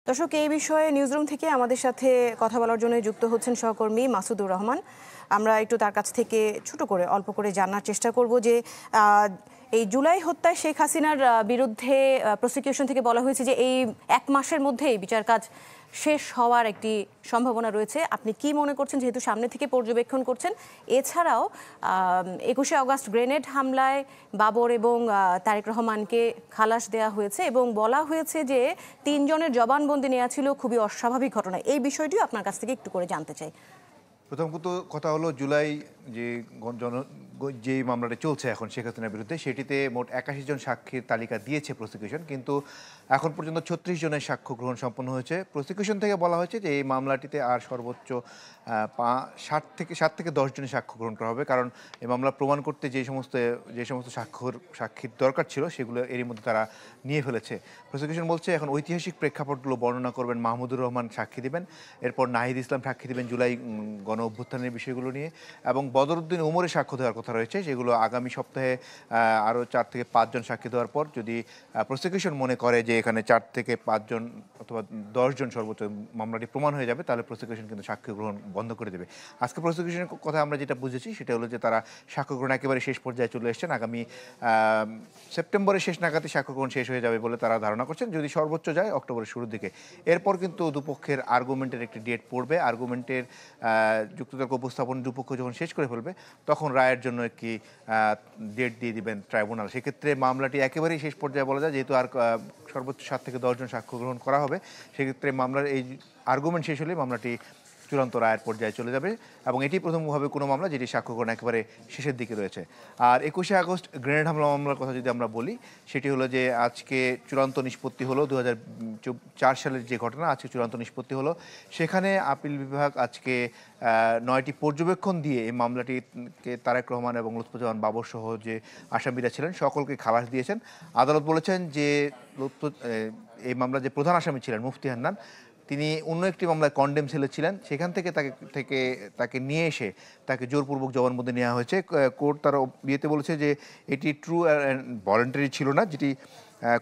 দর্শক, এই বিষয়ে নিউজরুম থেকে আমাদের সাথে কথা বলার জন্য যুক্ত হচ্ছেন সহকর্মী মাসুদুর রহমান। আমরা একটু তার কাছ থেকে ছোট করে অল্প করে জানার চেষ্টা করব যে এই জুলাই হত্যায় শেখ হাসিনার বিরুদ্ধে প্রসিকিউশন থেকে বলা হয়েছে যে এই 1 মাসের মধ্যেই বিচার কাজ শেষ হওয়ার একটি সম্ভাবনা রয়েছে। আপনি কি মনে করছেন, যেহেতু সামনে থেকে পর্যবেক্ষণ করছেন? এছাড়াও 21শে আগস্ট গ্রেনেড হামলায় বাবর এবং তারেক রহমানকে খালাস দেওয়া হয়েছে এবং বলা হয়েছে যে 3 জনের জবানবন্দি নেওয়া ছিল খুবই অস্বাভাবিক ঘটনা। এই বিষয়টিও আপনার কাছ থেকে একটু করে জানতে চাই। প্রথম কথা হলো, জুলাই যে মামলাটা চলছে এখন শেখ হাসিনার বিরুদ্ধে, সেটিতে মোট 81 জন সাক্ষীর তালিকা দিয়েছে প্রসিকিউশন, কিন্তু এখন পর্যন্ত 36 জনের সাক্ষ্য গ্রহণ সম্পন্ন হয়েছে। প্রসিকিউশন থেকে বলা হয়েছে যে এই মামলাটিতে আর সর্বোচ্চ 7 থেকে 10 জনের সাক্ষ্য গ্রহণ করা হবে, কারণ এই মামলা প্রমাণ করতে যে সমস্ত সাক্ষীর দরকার ছিল সেগুলো এরই মধ্যে তারা নিয়ে ফেলেছে। প্রসিকিউশন বলছে এখন ঐতিহাসিক প্রেক্ষাপটগুলো বর্ণনা করবেন মাহমুদুর রহমান, সাক্ষী দেবেন। এরপর নাহিদ ইসলাম সাক্ষী দেবেন জুলাই গণ অভ্যুত্থানের বিষয়গুলো নিয়ে, এবং বদরুদ্দিন উমরের সাক্ষ্য দেওয়ার কথা রয়েছে, যেগুলো আগামী সপ্তাহে আরও 4 থেকে 5 জন সাক্ষী দেওয়ার পর যদি প্রসিকিউশন মনে করে যে এখানে 4 থেকে 5 জন অথবা 10 জন সর্বোচ্চ মামলাটি প্রমাণ হয়ে যাবে, তাহলে প্রসিকিউশন কিন্তু সাক্ষ্য গ্রহণ বন্ধ করে দেবে। আজকে প্রসিকিউশনের কথা আমরা যেটা বুঝেছি সেটা হলো যে তারা সাক্ষ্য গ্রহণ একেবারে শেষ পর্যায়ে চলে এসেছেন। আগামী সেপ্টেম্বরের শেষ নাগাদে সাক্ষ্য গ্রহণ শেষ হয়ে যাবে বলে তারা ধারণা করছেন, যদি সর্বোচ্চ যায় অক্টোবরের শুরুর দিকে। এরপর কিন্তু দুপক্ষের আর্গুমেন্টের একটি ডেট পড়বে। আর্গুমেন্টের যুক্তিতর্ক উপস্থাপন দুপক্ষ যখন শেষ করে ফেলবে, তখন রায়ের জন্য একটি ডেট দিয়ে দিবেন ট্রাইব্যুনাল। সেক্ষেত্রে মামলাটি একেবারেই শেষ পর্যায়ে বলা যায়, যেহেতু আর সর্বোচ্চ 7 থেকে 10 জন সাক্ষ্য গ্রহণ করা হবে। সেক্ষেত্রে মামলার এই আর্গুমেন্ট শেষ হলে মামলাটি চূড়ান্ত রায়ের পর্যায়ে চলে যাবে, এবং এটি প্রথমভাবে কোনো মামলা যেটি সাক্ষ্য গ্রহণ একেবারে শেষের দিকে রয়েছে। আর 21শে আগস্ট গ্রেনেড হামলা মামলার কথা যদি আমরা বলি, সেটি হলো যে আজকে চূড়ান্ত নিষ্পত্তি হলো। 2004 সালের যে ঘটনা, আজকে চূড়ান্ত নিষ্পত্তি হলো। সেখানে আপিল বিভাগ আজকে 9টি পর্যবেক্ষণ দিয়ে এই মামলাটিকে তারেক রহমান এবং লুৎফুজ্জামান বাবর সহ যে আসামিরা ছিলেন সকলকে খালাস দিয়েছেন। আদালত বলেছেন যে এই মামলার যে প্রধান আসামি ছিলেন মুফতি হান্নান, তিনি অন্য একটি মামলায় কন্ডেম সেলে ছিলেন, সেখান থেকে তাকে নিয়ে এসে তাকে জোরপূর্বক জবানবন্দি নেওয়া হয়েছে। কোর্ট তার বিয়েতে বলেছে যে এটি ট্রু অ্যান্ড ভলেন্টারি ছিল না, যেটি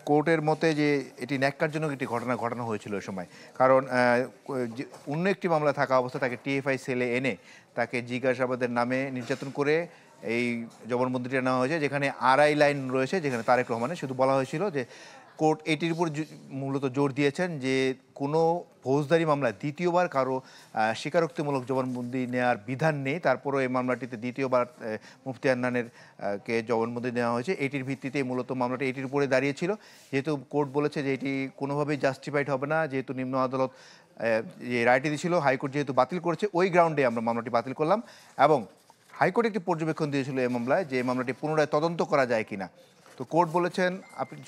কোর্টের মতে যে এটি ন্যাক্কারজনক একটি ঘটনা ঘটানো হয়েছিল ওই সময়। কারণ অন্য একটি মামলা থাকা অবস্থায় তাকে টিএফআই সেলে এনে তাকে জিজ্ঞাসাবাদের নামে নির্যাতন করে এই জবানবন্দিটা নেওয়া হয়েছে, যেখানে আড়াই লাইন রয়েছে, যেখানে তারেক রহমানের শুধু বলা হয়েছিল যে কোর্ট এটির উপর মূলত জোর দিয়েছেন যে কোনো ফৌজদারি মামলায় দ্বিতীয়বার কারো স্বীকারোক্তিমূলক জবানবন্দি নেওয়ার বিধান নেই। তারপরও এই মামলাটিতে দ্বিতীয়বার মুফতি হান্নানের কে জবানবন্দি নেওয়া হয়েছে। এটির ভিত্তিতে মূলত মামলাটি এটির উপরে দাঁড়িয়েছিল। যেহেতু কোর্ট বলেছে যে এটি কোনোভাবেই জাস্টিফাইড হবে না, যেহেতু নিম্ন আদালত যে রায়টি দিয়েছিল হাইকোর্ট যেহেতু বাতিল করেছে, ওই গ্রাউন্ডে আমরা মামলাটি বাতিল করলাম। এবং হাইকোর্ট একটি পর্যবেক্ষণ দিয়েছিল এই মামলায়, যে এই মামলাটি পুনরায় তদন্ত করা যায় কিনা। তো কোর্ট বলেছেন,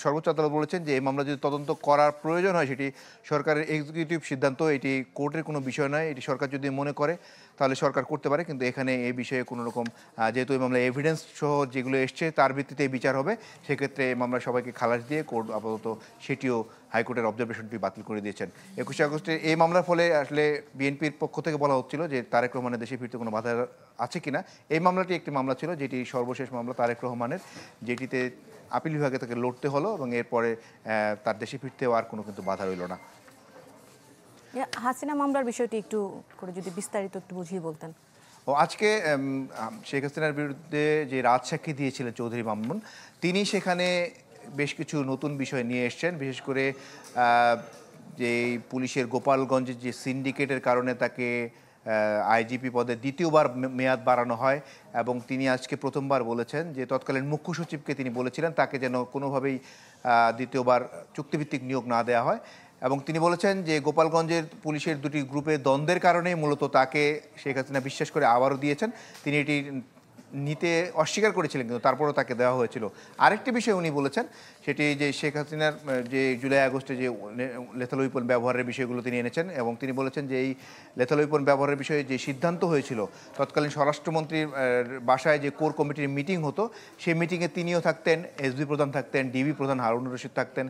সর্বোচ্চ আদালত বলেছেন যে এই মামলা যদি তদন্ত করার প্রয়োজন হয় সেটি সরকারের এক্সিকিউটিভ সিদ্ধান্ত, এটি কোর্টের কোনো বিষয় নয়। এটি সরকার যদি মনে করে তাহলে সরকার করতে পারে, কিন্তু এখানে এই বিষয়ে কোনো রকম যেহেতু এই মামলায় এভিডেন্স সহ যেগুলো এসছে তার ভিত্তিতে বিচার হবে, সেক্ষেত্রে এই মামলা সবাইকে খালাস দিয়ে কোর্ট আপাতত সেটিও হাইকোর্টের অবজারভেশনটি বাতিল করে দিয়েছেন। 21শে আগস্টের এই মামলার ফলে আসলে বিএনপির পক্ষ থেকে বলা হচ্ছিল যে তারেক রহমানের দেশে ফিরতে কোনো বাধা আছে কিনা। এই মামলাটি একটি মামলা ছিল, যেটি সর্বশেষ মামলা তারেক রহমানের, যেটিতে আপিল বিভাগে তাকে লড়তে হলো, এবং এরপরে তার দেশে ফিরতেও আর কোনো কিন্তু বাধা রইল না। হাসিনা মামলার বিষয়টি একটু করে যদি বিস্তারিত একটু বুঝিয়ে বলতেন। আজকে শেখ হাসিনার বিরুদ্ধে যে রাজসাক্ষী দিয়েছিলেন চৌধুরী মামুন, তিনি সেখানে বেশ কিছু নতুন বিষয় নিয়ে এসছেন। বিশেষ করে যে পুলিশের গোপালগঞ্জের যে সিন্ডিকেটের কারণে তাকে আইজিপি পদে দ্বিতীয়বার মেয়াদ বাড়ানো হয়, এবং তিনি আজকে প্রথমবার বলেছেন যে তৎকালীন মুখ্য সচিবকে তিনি বলেছিলেন তাকে যেন কোনোভাবেই দ্বিতীয়বার চুক্তিভিত্তিক নিয়োগ না দেওয়া হয়। এবং তিনি বলেছেন যে গোপালগঞ্জের পুলিশের দুটি গ্রুপের দ্বন্দ্বের কারণেই মূলত তাকে শেখ হাসিনা বিশ্বাস করে আবারও দিয়েছেন। তিনি এটি নিতে অস্বীকার করেছিলেন, কিন্তু তারপরও তাকে দেওয়া হয়েছিল। আরেকটি বিষয় উনি বলেছেন, সেটি যে শেখ হাসিনার যে জুলাই আগস্টে যে লেথাল উইপন ব্যবহারের বিষয়গুলো তিনি এনেছেন, এবং তিনি বলেছেন যে এই লেথাল উইপন ব্যবহারের বিষয়ে যে সিদ্ধান্ত হয়েছিল তৎকালীন স্বরাষ্ট্রমন্ত্রীর বাসায় যে কোর কমিটির মিটিং হতো, সেই মিটিংয়ে তিনিও থাকতেন, এসবি প্রধান থাকতেন, ডিবি প্রধান হারুনুর রশিদ থাকতেন,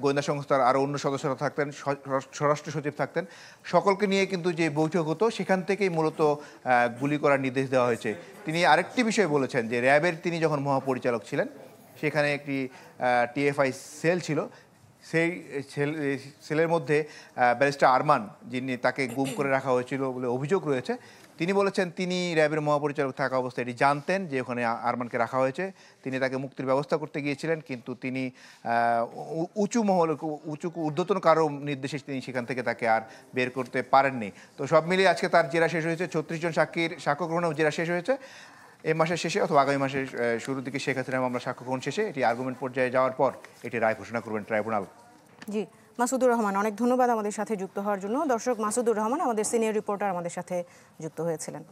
গোয়েন্দা সংস্থার আরও অন্য সদস্যরা থাকতেন, স্বরাষ্ট্র সচিব থাকতেন, সকলকে নিয়ে কিন্তু যে বৈঠক হতো সেখান থেকেই মূলত গুলি করার নির্দেশ দেওয়া হয়েছে। তিনি আরেকটি বিষয় বলেছেন যে র্যাবের তিনি যখন মহাপরিচালক ছিলেন সেখানে একটি টিএফআই সেল ছিল, সেই সেলের মধ্যে ব্যারিস্টার আরমান, যিনি তাকে গুম করে রাখা হয়েছিল বলে অভিযোগ রয়েছে, তিনি বলেছেন তিনি র্যাবের মহাপরিচালক থাকা অবস্থায় এটি জানতেন যে ওখানে আরমানকে রাখা হয়েছে। তিনি তাকে মুক্তির ব্যবস্থা করতে গিয়েছিলেন, কিন্তু তিনি উঁচু ঊর্ধ্বতন কারো নির্দেশে তিনি সেখান থেকে তাকে আর বের করতে পারেননি। তো সব মিলিয়ে আজকে তার জেরা শেষ হয়েছে, 36 জন সাক্ষীর সাক্ষ্য গ্রহণেও জেরা শেষ হয়েছে। এই মাসের শেষে অথবা আগামী মাসের শুরুর দিকে শেখ হাসিনা মামলা সাক্ষ্য গ্রহণ শেষে এটি আর্গুমেন্ট পর্যায়ে যাওয়ার পর এটি রায় ঘোষণা করবেন ট্রাইব্যুনাল। জি, মাসুদুর রহমান, অনেক ধন্যবাদ আমাদের সাথে যুক্ত হওয়ার জন্য। দর্শক, মাসুদুর রহমান আমাদের সিনিয়র রিপোর্টার আমাদের সাথে যুক্ত হয়েছিলেন।